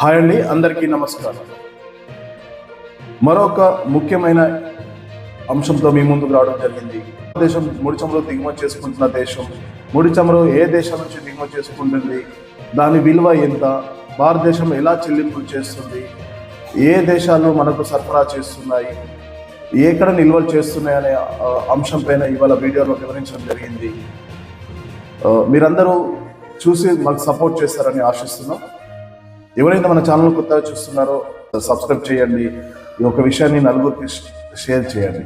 Hi అండి, అందరికీ నమస్కారం. మరొక ముఖ్యమైన అంశంతో మీ ముందుకు రావడం జరిగింది. దేశం ముడి చమురు దిగుమతి చేసుకుంటున్న దేశం. ముడి చమురు ఏ దేశం నుంచి దిగుమతి చేసుకుంటుంది, దాని విలువ ఎంత, భారతదేశం ఎలా చెల్లింపులు చేస్తుంది, ఏ దేశాలు మనకు సరఫరా చేస్తున్నాయి, ఎక్కడ నిల్వలు చేస్తున్నాయి అనే అంశం పైన ఇవాళ వీడియోలో వివరించడం జరిగింది. మీరందరూ చూసి మాకు సపోర్ట్ చేస్తారని ఆశిస్తున్నాం. ఎవరైతే మన ఛానల్ కొత్తగా చూస్తున్నారో సబ్స్క్రైబ్ చేయండి. ఈ ఒక విషయాన్ని నలుగురికి షేర్ చేయండి.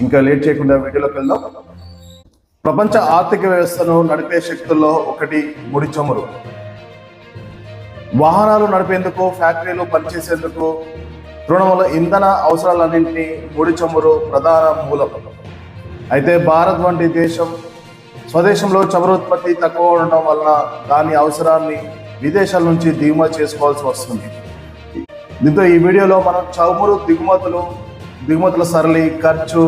ఇంకా లేట్ చేయకుండా వీడియోలోకి వెళ్దాం. ప్రపంచ ఆర్థిక వ్యవస్థను నడిపే శక్తుల్లో ఒకటి ముడి చమురు. వాహనాలు నడిపేందుకు, ఫ్యాక్టరీలు పనిచేసేందుకు, తృణమూల ఇంధన అవసరాలన్నింటినీ ముడి చమురు ప్రధాన మూలం. అయితే భారత్ వంటి దేశం స్వదేశంలో చమురు ఉత్పత్తి తక్కువ ఉండడం వలన దాని అవసరాన్ని విదేశాల నుంచి దిగుమతి చేసుకోవాల్సి వస్తుంది. దీంతో ఈ వీడియోలో మనం చమురు దిగుమతుల సరళి, ఖర్చు,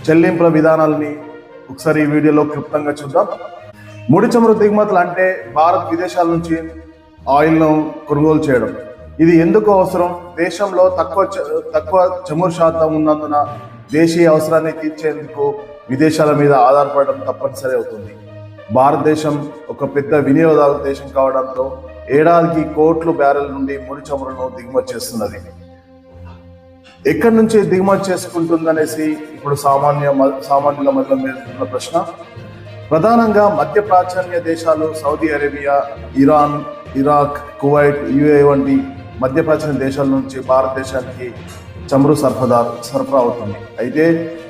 చెల్లింపుల విధానాలని ఒకసారి ఈ వీడియోలో క్లుప్తంగా చూద్దాం. ముడి చమురు దిగుమతులు అంటే భారత్ విదేశాల నుంచి ఆయిల్ను కొనుగోలు చేయడం. ఇది ఎందుకు అవసరం? దేశంలో తక్కువ చమురు శాతం ఉన్నందున దేశీయ అవసరాన్ని తీర్చేందుకు విదేశాల మీద ఆధారపడడం తప్పనిసరి అవుతుంది. భారతదేశం ఒక పెద్ద వినియోగదారు దేశం కావడంతో ఏడాదికి కోట్ల బ్యారెల్ నుండి ముడి చమురును దిగుమతి చేస్తున్నది. ఎక్కడి నుంచి దిగుమతి చేసుకుంటుందనేసి ఇప్పుడు సామాన్యుల మధ్య ఉన్న ప్రశ్న. ప్రధానంగా మధ్య ప్రాచ్యాన్య దేశాలు Saudi Arabia, Iran, Iraq, Kuwait, UAE వంటి మధ్య ప్రాచ్యాన్య దేశాల నుంచి భారతదేశానికి చమురు సరఫరా అవుతుంది. అయితే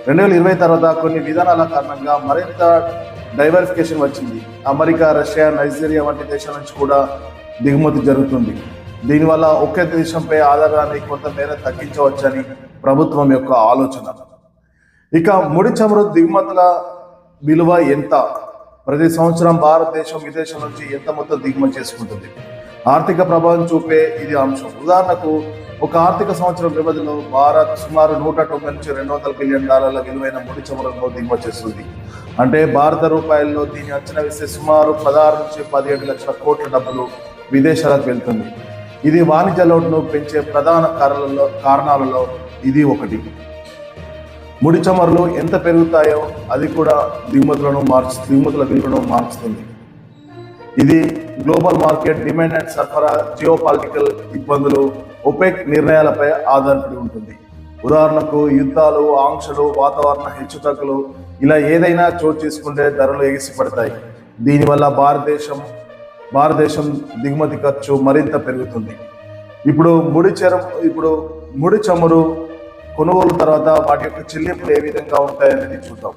2020 తర్వాత కొన్ని విధానాల కారణంగా మరింత డైవర్సిఫికేషన్ వచ్చింది. అమెరికా, రష్యా, నైజీరియా వంటి దేశాల నుంచి కూడా దిగుమతి జరుగుతుంది. దీనివల్ల ఒకే దేశంపై ఆధారాన్ని కొంతమేర తగ్గించవచ్చని ప్రభుత్వం యొక్క ఆలోచన. ఇక ముడి చమురు దిగుమతుల విలువ ఎంత? ప్రతి సంవత్సరం భారతదేశం విదేశం నుంచి ఎంత మొత్తం దిగుమతి చేసుకుంటుంది? ఆర్థిక ప్రభావం చూపే ఇది అంశం. ఉదాహరణకు, ఒక ఆర్థిక సంవత్సరం వ్యవధిలో భారత్ సుమారు 190 నుంచి 200 బిలియన్ డాలర్ల విలువైన ముడి చమురును దిగుమతి చేస్తుంది. అంటే భారత రూపాయల్లో దీన్ని అంచనా వేస్తే సుమారు 16 నుంచి 17 లక్షల కోట్ల డబ్బులు విదేశాలకు వెళ్తుంది. ఇది వాణిజ్య లోటును పెంచే ప్రధాన కారణాలలో ఇది ఒకటి. ముడి చమురులు ఎంత పెరుగుతాయో అది కూడా దిగుమతుల విలువను మార్చుతుంది. ఇది గ్లోబల్ మార్కెట్, డిమాండ్ అండ్ సరఫరా, జియోపాలిటికల్ ఇబ్బందులు, ఒపెక్ నిర్ణయాలపై ఆధారపడి ఉంటుంది. ఉదాహరణకు, యుద్ధాలు, ఆంక్షలు, వాతావరణ హెచ్చుతగ్గులు ఇలా ఏదైనా చోటు చేసుకుంటే ధరలు ఎగిసిపడతాయి. దీనివల్ల భారతదేశం దిగుమతి ఖర్చు మరింత పెరుగుతుంది. ఇప్పుడు ముడి చమురు కొనుగోలు తర్వాత వాటి యొక్క చెల్లింపులు ఏ విధంగా ఉంటాయనేది చూద్దాం.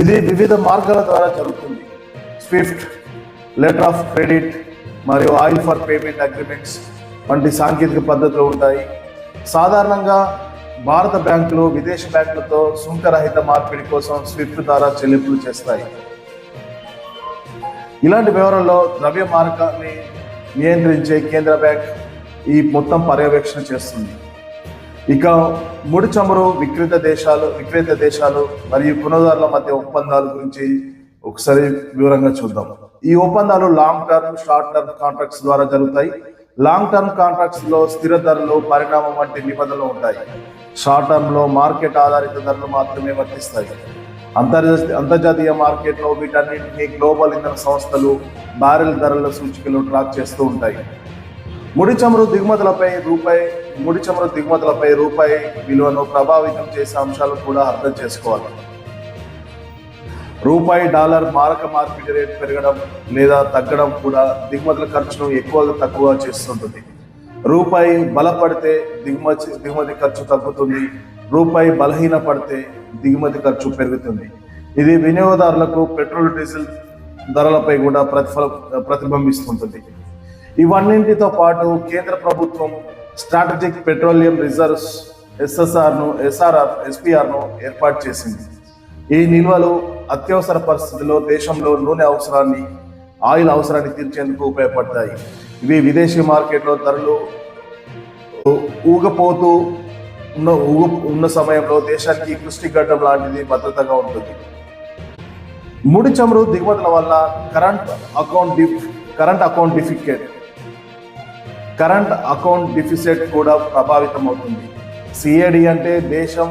ఇది వివిధ మార్గాల ద్వారా జరుగుతుంది. స్విఫ్ట్, లెటర్ ఆఫ్ క్రెడిట్ మరియు ఆయిల్ ఫర్ పేమెంట్ అగ్రిమెంట్స్ వంటి సాంకేతిక పద్ధతులు ఉంటాయి. సాధారణంగా భారత బ్యాంకులు విదేశీ బ్యాంకులతో సుంకరహిత మార్పిడి కోసం స్విఫ్ట్ ద్వారా చెల్లింపులు చేస్తాయి. ఇలాంటి వ్యవహారంలో ద్రవ్య మార్గాన్ని నియంత్రించే కేంద్ర బ్యాంక్ ఈ మొత్తం పర్యవేక్షణ చేస్తుంది. ఇక ముడి చమురు విక్రేత దేశాలు మరియు కొనుగోలుదారుల మధ్య ఒప్పందాల గురించి ఒకసారి వివరంగా చూద్దాం. ఈ ఒప్పందాలు long term, short term contracts ద్వారా జరుగుతాయి. లాంగ్ టర్మ్ కాంట్రాక్ట్స్ లో స్థిర ధరలు, పరిణామం వంటి నిబంధనలు ఉంటాయి. షార్ట్ టర్మ్ లో మార్కెట్ ఆధారిత ధరలు మాత్రమే వర్తిస్తాయి. అంతర్జాతీయ మార్కెట్లో వీటన్నింటినీ గ్లోబల్ ఇంధన సంస్థలు బ్యారెల్ ధరల సూచికలు ట్రాక్ చేస్తూ ఉంటాయి. ముడి చమురు దిగుమతులపై రూపాయి విలువను ప్రభావితం చేసే అంశాలు కూడా అర్థం చేసుకోవాలి. రూపాయి డాలర్ మారక మార్పిడి రేటు పెరగడం లేదా తగ్గడం కూడా దిగుమతుల ఖర్చును తక్కువ చేస్తుంటుంది. రూపాయి బలపడితే దిగుమతి ఖర్చు తగ్గుతుంది. రూపాయి బలహీన పడితే దిగుమతి ఖర్చు పెరుగుతుంది. ఇది వినియోగదారులకు పెట్రోల్, డీజిల్ ధరలపై కూడా ప్రతిబింబిస్తుంటుంది. ఇవన్నింటితో పాటు కేంద్ర ప్రభుత్వం స్ట్రాటజిక్ పెట్రోలియం రిజర్వ్స్ SPRను ఏర్పాటు చేసింది. ఈ నిల్వలు అత్యవసర పరిస్థితుల్లో దేశంలో ఆయిల్ అవసరాన్ని తీర్చేందుకు ఉపయోగపడతాయి. ఇవి విదేశీ మార్కెట్లో ధరలు ఊగపోతూ ఉన్న సమయంలో దేశానికి కుష్టిగడ్డం లాంటిది భద్రతగా ఉంటుంది. ముడి చమురు దిగుమతుల వల్ల current account current account deficit కూడా ప్రభావితం అవుతుంది. సిఏడి అంటే దేశం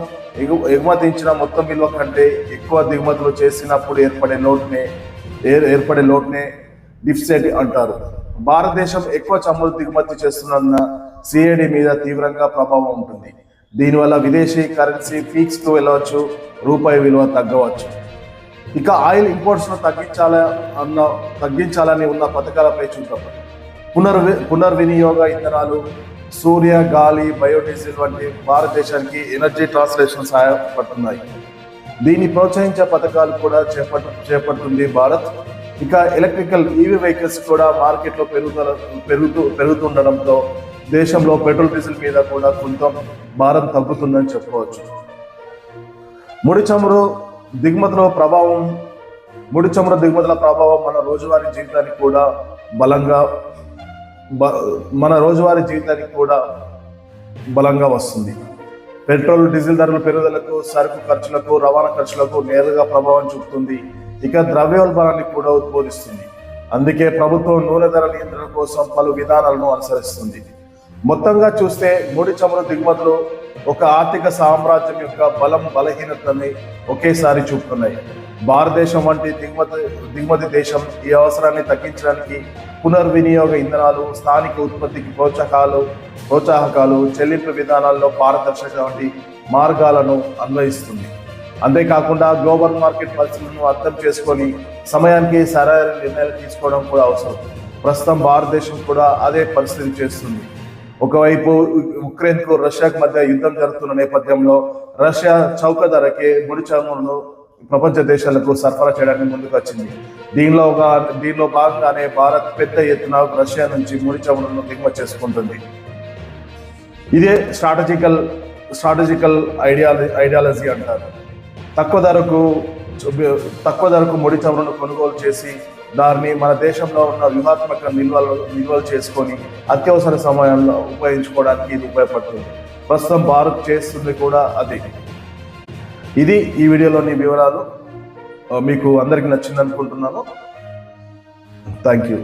ఎగుమతించిన మొత్తం విలువ కంటే ఎక్కువ దిగుమతులు చేసినప్పుడు ఏర్పడే లోటునే డిఫిసిట్ అంటారు. భారతదేశం ఎక్కువ చమురు దిగుమతి చేస్తున్నందున సిఏడి మీద తీవ్రంగా ప్రభావం ఉంటుంది. దీనివల్ల విదేశీ కరెన్సీ పీక్స్ కు వెళ్ళవచ్చు, రూపాయి విలువ తగ్గవచ్చు. ఇక ఆయిల్ ఇంపోర్ట్స్ ను తగ్గించాలని ఉన్న పథకాలపై చూద్దాం. పునర్వినియోగ ఇంధనాలు, సూర్య, గాలి, బయోడీజిల్ వంటి భారతదేశానికి ఎనర్జీ ట్రాన్స్లేషన్ సహాయపడుతున్నాయి. దీన్ని ప్రోత్సహించే పథకాలు కూడా చేపడుతుంది భారత్. ఇక ఎలక్ట్రికల్ ఈవీ వెహికల్స్ కూడా మార్కెట్లో పెరుగుతుండడంతో దేశంలో పెట్రోల్ డీజిల్ మీద కూడా కొంత భారం తగ్గుతుందని చెప్పవచ్చు. ముడి చమురు దిగుమతుల ప్రభావం మన రోజువారీ జీవితానికి కూడా బలంగా వస్తుంది. పెట్రోల్, డీజిల్ ధరల పెరుగుదలకు, సరుకు ఖర్చులకు, రవాణా ఖర్చులకు నేరుగా ప్రభావం చూపుతుంది. ఇక ద్రవ్యోల్బణాన్ని కూడా ఉద్బోధిస్తుంది. అందుకే ప్రభుత్వం నూనె ధర నియంత్రణ కోసం పలు విధానాలను అనుసరిస్తుంది. మొత్తంగా చూస్తే ముడి చమురు దిగుమతులు ఒక ఆర్థిక సామ్రాజ్యం యొక్క బలహీనతని ఒకేసారి చూపుతున్నాయి. భారతదేశం వంటి దిగుమతి దేశం ఈ అవసరాన్ని తగ్గించడానికి పునర్వినియోగ ఇంధనాలు, స్థానిక ఉత్పత్తికి ప్రోత్సాహకాలు, చెల్లింపు విధానాల్లో పారదర్శక వంటి మార్గాలను అన్వయిస్తుంది. అంతేకాకుండా గ్లోబల్ మార్కెట్ పరిస్థితులను అర్థం చేసుకొని సమయానికి సరైన నిర్ణయాలు తీసుకోవడం కూడా అవసరం. ప్రస్తుతం భారతదేశం కూడా అదే పరిస్థితి చేస్తుంది. ఒకవైపు ఉక్రెయిన్కు రష్యాకు మధ్య యుద్ధం జరుగుతున్న నేపథ్యంలో రష్యా చౌక ధరకే ముడి చమురును ప్రపంచ దేశాలకు సరఫరా చేయడానికి ముందుకు వచ్చింది. దీనిలో భాగంగానే భారత్ పెద్ద ఎత్తున రష్యా నుంచి ముడి చమురును దిగుమతి చేసుకుంటుంది. ఇదే స్ట్రాటజికల్ ఐడియాలజీ అంటారు. తక్కువ ధరకు ముడి చమురును కొనుగోలు చేసి దాన్ని మన దేశంలో ఉన్న వ్యూహాత్మక నిల్వలు చేసుకొని అత్యవసర సమయంలో ఉపయోగించుకోవడానికి ఇది ఉపయోగపడుతుంది. ప్రస్తుతం భారత్ చేస్తుంది కూడా అది. ఇది ఈ వీడియోలోని వివరాలు. మీకు అందరికీ నచ్చింది అనుకుంటున్నాను. Thank you.